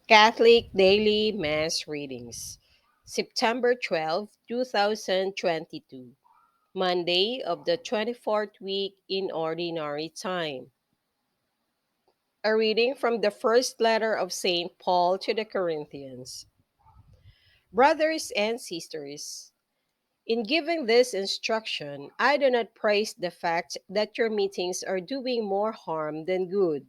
Catholic Daily Mass Readings, September 12, 2022, Monday of the 24th week in Ordinary Time. A reading from the first letter of St. Paul to the Corinthians. Brothers and sisters, in giving this instruction, I do not praise the fact that your meetings are doing more harm than good.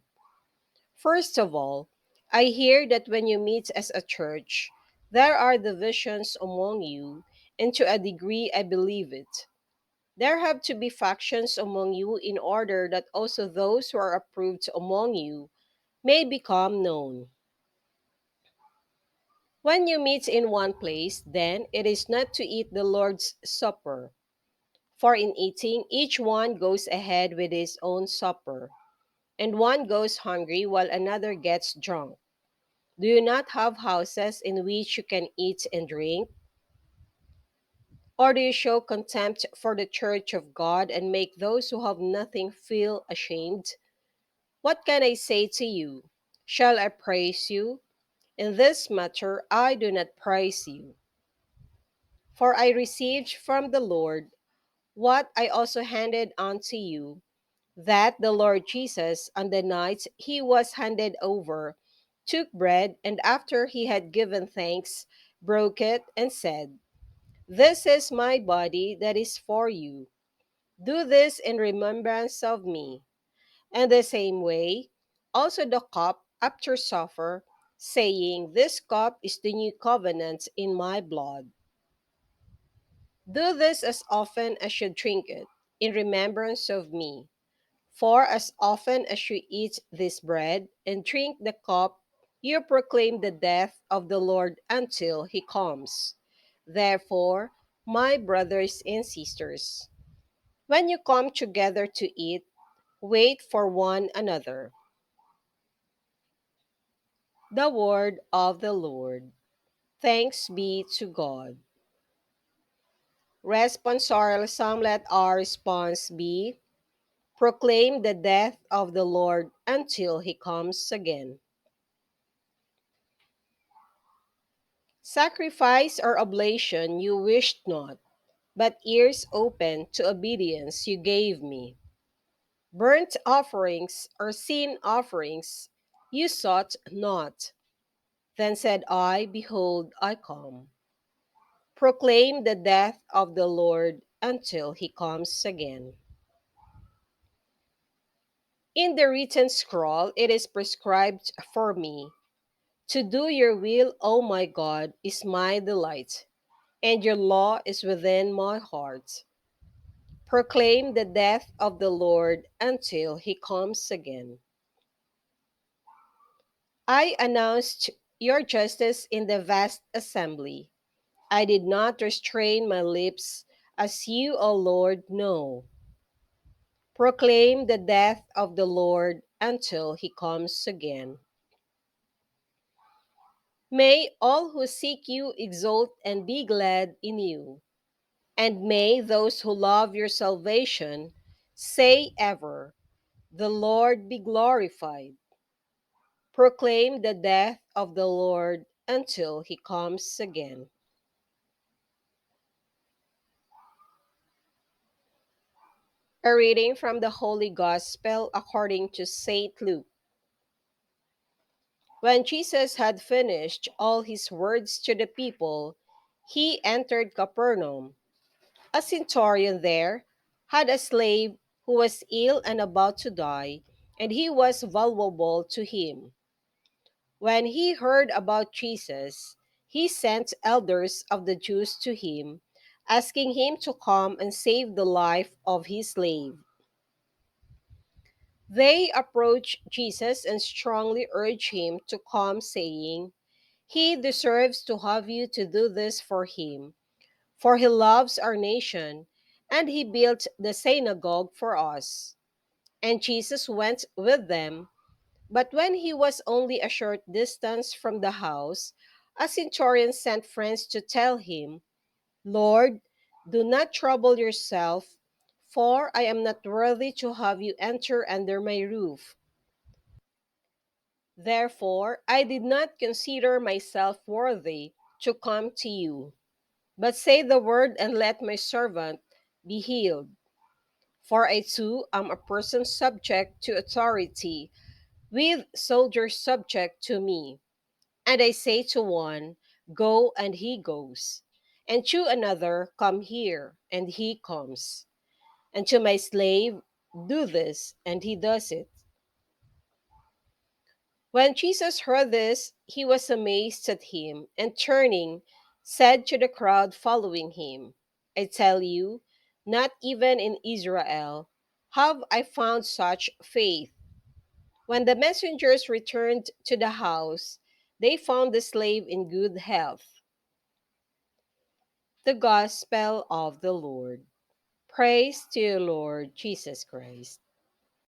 First of all, I hear that when you meet as a church, there are divisions among you, and to a degree I believe it. There have to be factions among you in order that also those who are approved among you may become known. When you meet in one place, then it is not to eat the Lord's Supper, for in eating each one goes ahead with his own supper, and one goes hungry while another gets drunk. Do you not have houses in which you can eat and drink? Or do you show contempt for the church of God and make those who have nothing feel ashamed? What can I say to you? Shall I praise you? In this matter, I do not praise you. For I received from the Lord what I also handed on to you, that the Lord Jesus, on the night he was handed over, took bread, and after he had given thanks, broke it, and said, "This is my body that is for you. Do this in remembrance of me." And the same way, also the cup after supper, saying, "This cup is the new covenant in my blood. Do this as often as you drink it, in remembrance of me. For as often as you eat this bread and drink the cup, you proclaim the death of the Lord until he comes. Therefore, my brothers and sisters, when you come together to eat, wait for one another. The word of the Lord. Thanks be to God. Responsorial Psalm, let our response be, proclaim the death of the Lord until he comes again. Sacrifice or oblation you wished not, but ears open to obedience you gave me. Burnt offerings or sin offerings you sought not. Then said I, Behold, I come. Proclaim the death of the Lord until he comes again. In the written scroll it is prescribed for me, to do your will, O my God, is my delight, and your law is within my heart. Proclaim the death of the Lord until he comes again. I announced your justice in the vast assembly. I did not restrain my lips, as you, O Lord, know. Proclaim the death of the Lord until he comes again. May all who seek you exult and be glad in you. And may those who love your salvation say ever, "The Lord be glorified." Proclaim the death of the Lord until he comes again. A reading from the Holy Gospel according to St. Luke. When Jesus had finished all his words to the people, he entered Capernaum. A centurion there had a slave who was ill and about to die, and he was valuable to him. When he heard about Jesus, he sent elders of the Jews to him, asking him to come and save the life of his slave. They approached Jesus and strongly urged him to come, saying, "He deserves to have you to do this for him, for he loves our nation, and he built the synagogue for us." And Jesus went with them. But when he was only a short distance from the house, a centurion sent friends to tell him, "Lord, do not trouble yourself, for I am not worthy to have you enter under my roof. Therefore, I did not consider myself worthy to come to you, but say the word and let my servant be healed. For I too am a person subject to authority, with soldiers subject to me. And I say to one, go, and he goes. And to another, come here, and he comes. And to my slave, do this, and he does it. When Jesus heard this, he was amazed at him, and turning, said to the crowd following him, I tell you, not even in Israel have I found such faith. When the messengers returned to the house, they found the slave in good health. The Gospel of the Lord. Praise to you, Lord Jesus Christ.